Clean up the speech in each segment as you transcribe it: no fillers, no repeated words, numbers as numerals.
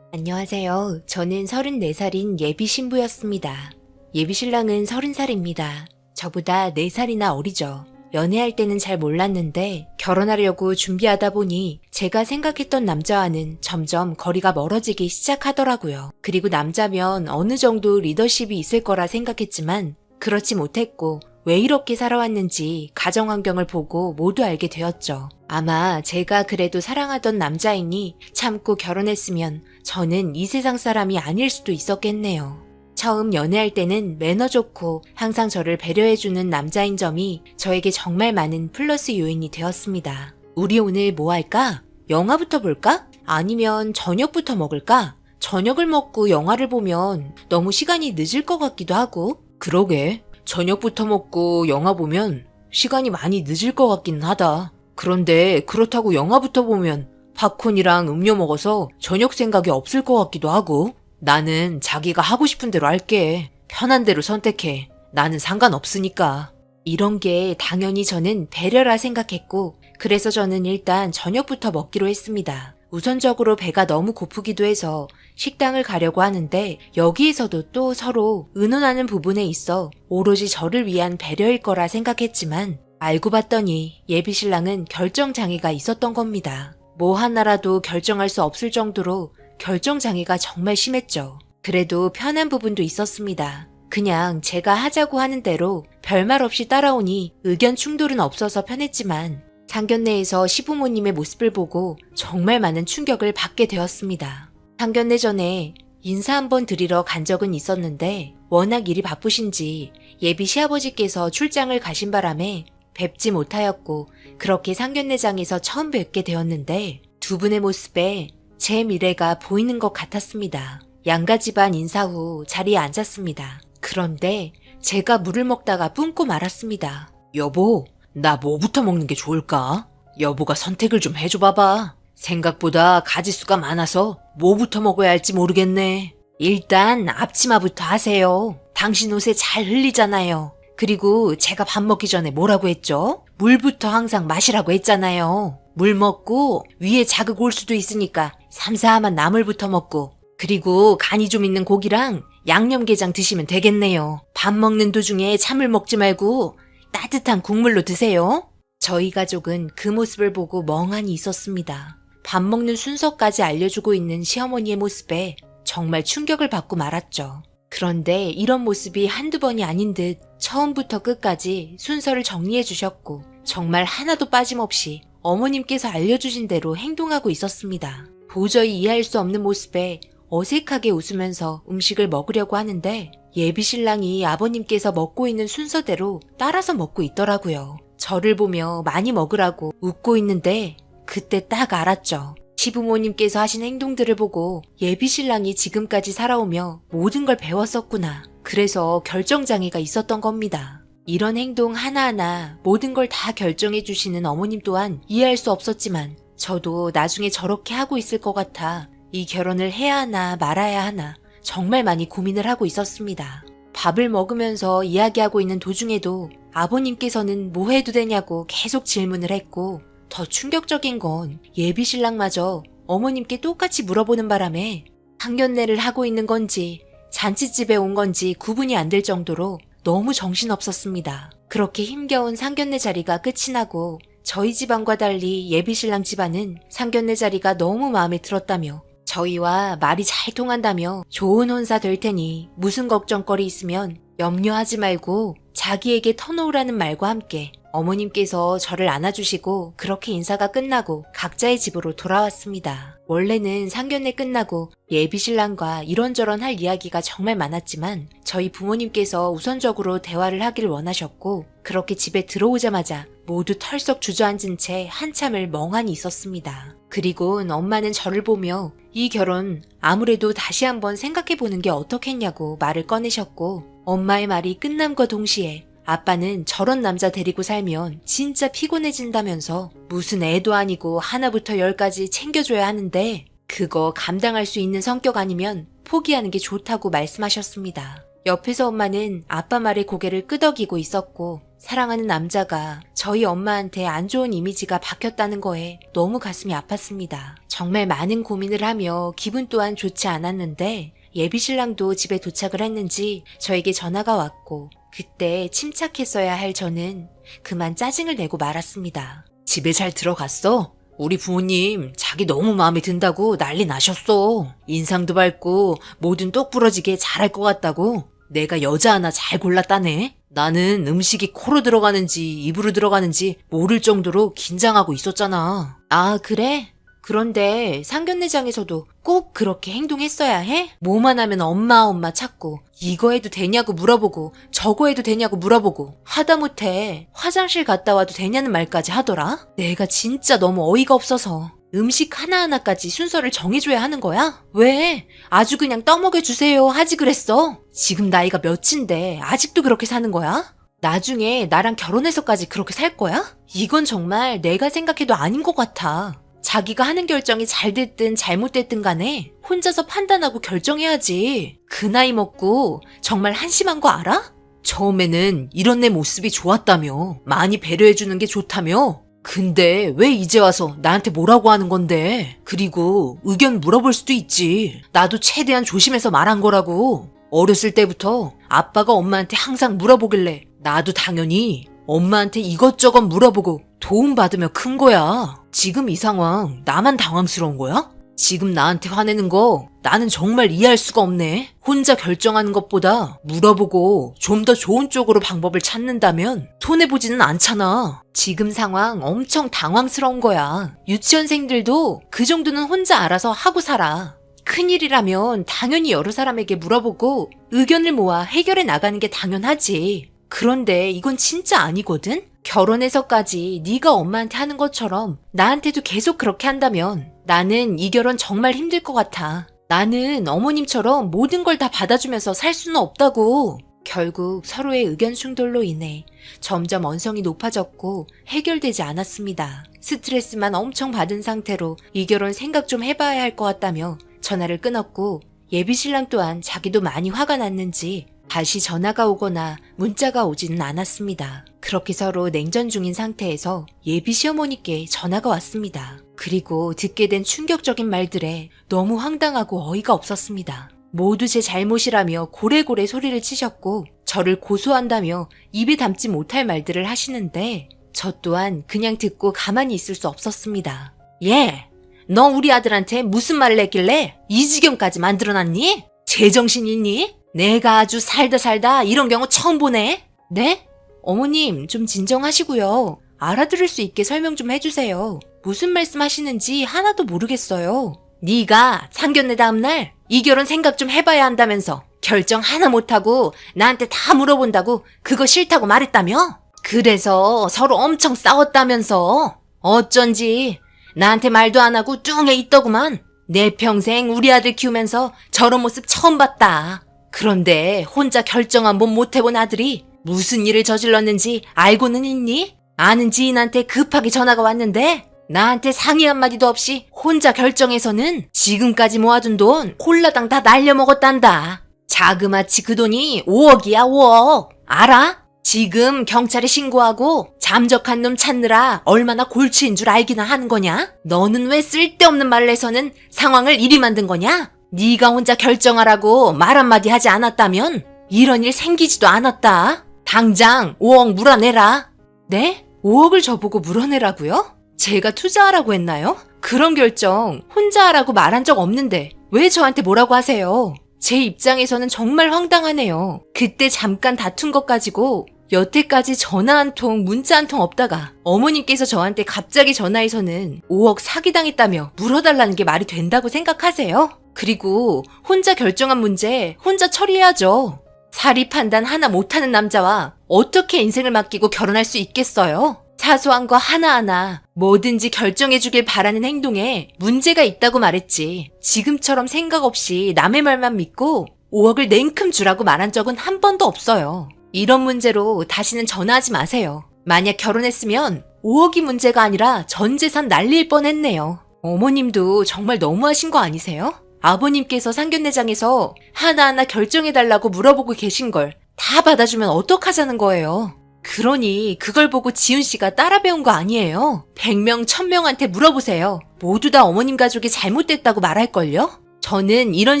안녕하세요. 저는 34살인 예비 신부였습니다. 예비 신랑은 30살입니다. 저보다 4살이나 어리죠. 연애할 때는 잘 몰랐는데 결혼하려고 준비하다 보니 제가 생각했던 남자와는 점점 거리가 멀어지기 시작하더라고요. 그리고 남자면 어느 정도 리더십이 있을 거라 생각했지만 그렇지 못했고 왜 이렇게 살아왔는지 가정 환경을 보고 모두 알게 되었죠. 아마 제가 그래도 사랑하던 남자이니 참고 결혼했으면 저는 이 세상 사람이 아닐 수도 있었겠네요. 처음 연애할 때는 매너 좋고 항상 저를 배려해주는 남자인 점이 저에게 정말 많은 플러스 요인이 되었습니다. 우리 오늘 뭐 할까? 영화부터 볼까? 아니면 저녁부터 먹을까? 저녁을 먹고 영화를 보면 너무 시간이 늦을 것 같기도 하고. 그러게. 저녁부터 먹고 영화 보면 시간이 많이 늦을 것 같기는 하다. 그런데 그렇다고 영화부터 보면 팝콘이랑 음료 먹어서 저녁 생각이 없을 것 같기도 하고. 나는 자기가 하고 싶은 대로 할게. 편한 대로 선택해. 나는 상관없으니까. 이런 게 당연히 저는 배려라 생각했고 그래서 저는 일단 저녁부터 먹기로 했습니다. 우선적으로 배가 너무 고프기도 해서 식당을 가려고 하는데 여기에서도 또 서로 의논하는 부분에 있어 오로지 저를 위한 배려일 거라 생각했지만 알고 봤더니 예비 신랑은 결정장애가 있었던 겁니다. 뭐 하나라도 결정할 수 없을 정도로 결정장애가 정말 심했죠. 그래도 편한 부분도 있었습니다. 그냥 제가 하자고 하는 대로 별말 없이 따라오니 의견 충돌은 없어서 편했지만 상견례에서 시부모님의 모습을 보고 정말 많은 충격을 받게 되었습니다. 상견례 전에 인사 한번 드리러 간 적은 있었는데 워낙 일이 바쁘신지 예비 시아버지께서 출장을 가신 바람에 뵙지 못하였고 그렇게 상견례장에서 처음 뵙게 되었는데 두 분의 모습에 제 미래가 보이는 것 같았습니다. 양가 집안 인사 후 자리에 앉았습니다. 그런데 제가 물을 먹다가 뿜고 말았습니다. 여보, 나 뭐부터 먹는 게 좋을까? 여보가 선택을 좀 해줘봐봐. 생각보다 가지수가 많아서 뭐부터 먹어야 할지 모르겠네. 일단 앞치마부터 하세요. 당신 옷에 잘 흘리잖아요. 그리고 제가 밥 먹기 전에 뭐라고 했죠? 물부터 항상 마시라고 했잖아요. 물 먹고 위에 자극 올 수도 있으니까 삼삼한 나물부터 먹고 그리고 간이 좀 있는 고기랑 양념게장 드시면 되겠네요. 밥 먹는 도중에 찬물 먹지 말고 따뜻한 국물로 드세요. 저희 가족은 그 모습을 보고 멍하니 있었습니다. 밥 먹는 순서까지 알려주고 있는 시어머니의 모습에 정말 충격을 받고 말았죠. 그런데 이런 모습이 한두 번이 아닌 듯 처음부터 끝까지 순서를 정리해 주셨고 정말 하나도 빠짐없이 어머님께서 알려주신 대로 행동하고 있었습니다. 도저히 이해할 수 없는 모습에 어색하게 웃으면서 음식을 먹으려고 하는데 예비 신랑이 아버님께서 먹고 있는 순서대로 따라서 먹고 있더라고요. 저를 보며 많이 먹으라고 웃고 있는데 그때 딱 알았죠. 시부모님께서 하신 행동들을 보고 예비 신랑이 지금까지 살아오며 모든 걸 배웠었구나. 그래서 결정장애가 있었던 겁니다. 이런 행동 하나하나 모든 걸 다 결정해 주시는 어머님 또한 이해할 수 없었지만 저도 나중에 저렇게 하고 있을 것 같아 이 결혼을 해야 하나 말아야 하나 정말 많이 고민을 하고 있었습니다. 밥을 먹으면서 이야기하고 있는 도중에도 아버님께서는 뭐 해도 되냐고 계속 질문을 했고 더 충격적인 건 예비 신랑마저 어머님께 똑같이 물어보는 바람에 상견례를 하고 있는 건지 잔치집에 온 건지 구분이 안 될 정도로 너무 정신없었습니다. 그렇게 힘겨운 상견례 자리가 끝이 나고 저희 집안과 달리 예비 신랑 집안은 상견례 자리가 너무 마음에 들었다며 저희와 말이 잘 통한다며 좋은 혼사 될 테니 무슨 걱정거리 있으면 염려하지 말고 자기에게 터놓으라는 말과 함께 어머님께서 저를 안아주시고 그렇게 인사가 끝나고 각자의 집으로 돌아왔습니다. 원래는 상견례 끝나고 예비 신랑과 이런저런 할 이야기가 정말 많았지만 저희 부모님께서 우선적으로 대화를 하길 원하셨고 그렇게 집에 들어오자마자 모두 털썩 주저앉은 채 한참을 멍하니 있었습니다. 그리곤 엄마는 저를 보며 이 결혼 아무래도 다시 한번 생각해보는 게 어떻겠냐고 말을 꺼내셨고 엄마의 말이 끝남과 동시에 아빠는 저런 남자 데리고 살면 진짜 피곤해진다면서 무슨 애도 아니고 하나부터 열까지 챙겨줘야 하는데 그거 감당할 수 있는 성격 아니면 포기하는 게 좋다고 말씀하셨습니다. 옆에서 엄마는 아빠 말에 고개를 끄덕이고 있었고 사랑하는 남자가 저희 엄마한테 안 좋은 이미지가 박혔다는 거에 너무 가슴이 아팠습니다. 정말 많은 고민을 하며 기분 또한 좋지 않았는데 예비신랑도 집에 도착을 했는지 저에게 전화가 왔고 그때 침착했어야 할 저는 그만 짜증을 내고 말았습니다. 집에 잘 들어갔어? 우리 부모님 자기 너무 마음에 든다고 난리 나셨어. 인상도 밝고 뭐든 똑부러지게 잘할 것 같다고. 내가 여자 하나 잘 골랐다네. 나는 음식이 코로 들어가는지 입으로 들어가는지 모를 정도로 긴장하고 있었잖아. 아, 그래? 그런데 상견례장에서도 꼭 그렇게 행동했어야 해? 뭐만 하면 엄마 찾고 이거 해도 되냐고 물어보고 저거 해도 되냐고 물어보고 하다못해 화장실 갔다 와도 되냐는 말까지 하더라? 내가 진짜 너무 어이가 없어서 음식 하나하나까지 순서를 정해줘야 하는 거야? 왜? 아주 그냥 떠먹여주세요 하지 그랬어. 지금 나이가 몇인데 아직도 그렇게 사는 거야? 나중에 나랑 결혼해서까지 그렇게 살 거야? 이건 정말 내가 생각해도 아닌 것 같아. 자기가 하는 결정이 잘 됐든 잘못됐든 간에 혼자서 판단하고 결정해야지. 그 나이 먹고 정말 한심한 거 알아? 처음에는 이런 내 모습이 좋았다며. 많이 배려해주는 게 좋다며. 근데 왜 이제 와서 나한테 뭐라고 하는 건데? 그리고 의견 물어볼 수도 있지. 나도 최대한 조심해서 말한 거라고. 어렸을 때부터 아빠가 엄마한테 항상 물어보길래 나도 당연히 엄마한테 이것저것 물어보고 도움받으며 큰 거야. 지금 이 상황 나만 당황스러운 거야? 지금 나한테 화내는 거 나는 정말 이해할 수가 없네. 혼자 결정하는 것보다 물어보고 좀 더 좋은 쪽으로 방법을 찾는다면 손해보지는 않잖아. 지금 상황 엄청 당황스러운 거야. 유치원생들도 그 정도는 혼자 알아서 하고 살아. 큰일이라면 당연히 여러 사람에게 물어보고 의견을 모아 해결해 나가는 게 당연하지. 그런데 이건 진짜 아니거든? 결혼해서까지 네가 엄마한테 하는 것처럼 나한테도 계속 그렇게 한다면 나는 이 결혼 정말 힘들 것 같아. 나는 어머님처럼 모든 걸 다 받아주면서 살 수는 없다고. 결국 서로의 의견 충돌로 인해 점점 언성이 높아졌고 해결되지 않았습니다. 스트레스만 엄청 받은 상태로 이 결혼 생각 좀 해봐야 할 것 같다며 전화를 끊었고 예비신랑 또한 자기도 많이 화가 났는지 다시 전화가 오거나 문자가 오지는 않았습니다. 그렇게 서로 냉전 중인 상태에서 예비 시어머니께 전화가 왔습니다. 그리고 듣게 된 충격적인 말들에 너무 황당하고 어이가 없었습니다. 모두 제 잘못이라며 고래고래 소리를 치셨고 저를 고소한다며 입에 담지 못할 말들을 하시는데 저 또한 그냥 듣고 가만히 있을 수 없었습니다. 예, 너 우리 아들한테 무슨 말을 했길래 이 지경까지 만들어놨니? 제정신 있니? 내가 아주 살다 이런 경우 처음 보네. 네? 어머님 좀 진정하시고요. 알아들을 수 있게 설명 좀 해주세요. 무슨 말씀 하시는지 하나도 모르겠어요. 네가 상견례 다음날 이 결혼 생각 좀 해봐야 한다면서 결정 하나 못하고 나한테 다 물어본다고 그거 싫다고 말했다며? 그래서 서로 엄청 싸웠다면서. 어쩐지 나한테 말도 안 하고 뚱해 있더구만. 내 평생 우리 아들 키우면서 저런 모습 처음 봤다. 그런데 혼자 결정 한번 못 해본 아들이 무슨 일을 저질렀는지 알고는 있니? 아는 지인한테 급하게 전화가 왔는데 나한테 상의 한마디도 없이 혼자 결정해서는 지금까지 모아둔 돈 홀라당 다 날려먹었단다. 자그마치 그 돈이 5억이야 5억. 알아? 지금 경찰에 신고하고 잠적한 놈 찾느라 얼마나 골치인 줄 알기나 하는 거냐? 너는 왜 쓸데없는 말을 해서는 상황을 이리 만든 거냐? 네가 혼자 결정하라고 말 한마디 하지 않았다면 이런 일 생기지도 않았다. 당장 5억 물어내라. 네? 5억을 저보고 물어내라고요? 제가 투자하라고 했나요? 그런 결정 혼자 하라고 말한 적 없는데 왜 저한테 뭐라고 하세요? 제 입장에서는 정말 황당하네요. 그때 잠깐 다툰 것 가지고 여태까지 전화 한 통, 문자 한 통 없다가 어머님께서 저한테 갑자기 전화해서는 5억 사기당했다며 물어달라는 게 말이 된다고 생각하세요? 그리고 혼자 결정한 문제 혼자 처리해야죠. 사리 판단 하나 못하는 남자와 어떻게 인생을 맡기고 결혼할 수 있겠어요? 사소한 거 하나하나 뭐든지 결정해주길 바라는 행동에 문제가 있다고 말했지. 지금처럼 생각 없이 남의 말만 믿고 5억을 냉큼 주라고 말한 적은 한 번도 없어요. 이런 문제로 다시는 전화하지 마세요. 만약 결혼했으면 5억이 문제가 아니라 전 재산 날릴 뻔했네요. 어머님도 정말 너무하신 거 아니세요? 아버님께서 상견례장에서 하나하나 결정해달라고 물어보고 계신 걸 다 받아주면 어떡하자는 거예요? 그러니 그걸 보고 지훈 씨가 따라 배운 거 아니에요? 100명, 1000명한테 물어보세요. 모두 다 어머님 가족이 잘못됐다고 말할걸요? 저는 이런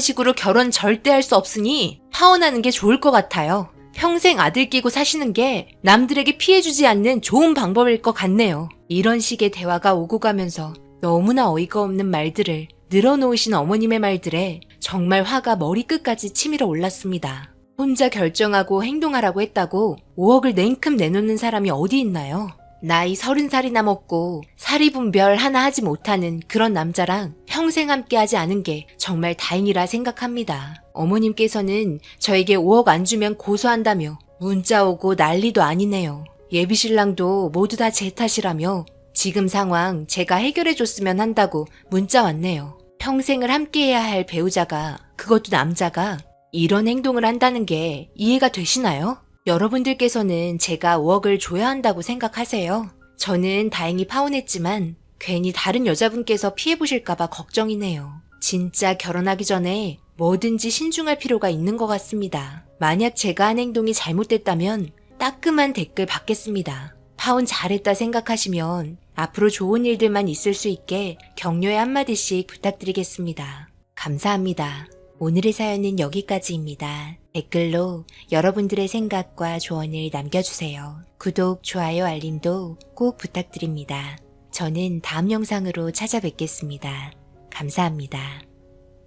식으로 결혼 절대 할 수 없으니 파혼하는 게 좋을 것 같아요. 평생 아들 끼고 사시는 게 남들에게 피해주지 않는 좋은 방법일 것 같네요. 이런 식의 대화가 오고 가면서 너무나 어이가 없는 말들을 늘어놓으신 어머님의 말들에 정말 화가 머리끝까지 치밀어 올랐습니다. 혼자 결정하고 행동하라고 했다고 5억을 냉큼 내놓는 사람이 어디 있나요? 나이 30살이나 먹고 사리분별 하나 하지 못하는 그런 남자랑 평생 함께하지 않은 게 정말 다행이라 생각합니다. 어머님께서는 저에게 5억 안 주면 고소한다며 문자 오고 난리도 아니네요. 예비신랑도 모두 다 제 탓이라며 지금 상황 제가 해결해줬으면 한다고 문자 왔네요. 평생을 함께해야 할 배우자가, 그것도 남자가 이런 행동을 한다는 게 이해가 되시나요? 여러분들께서는 제가 5억을 줘야 한다고 생각하세요? 저는 다행히 파혼했지만 괜히 다른 여자분께서 피해보실까봐 걱정이네요. 진짜 결혼하기 전에 뭐든지 신중할 필요가 있는 것 같습니다. 만약 제가 한 행동이 잘못됐다면 따끔한 댓글 받겠습니다. 파혼 잘했다 생각하시면 앞으로 좋은 일들만 있을 수 있게 격려의 한마디씩 부탁드리겠습니다. 감사합니다. 오늘의 사연은 여기까지입니다. 댓글로 여러분들의 생각과 조언을 남겨주세요. 구독, 좋아요, 알림도 꼭 부탁드립니다. 저는 다음 영상으로 찾아뵙겠습니다. 감사합니다.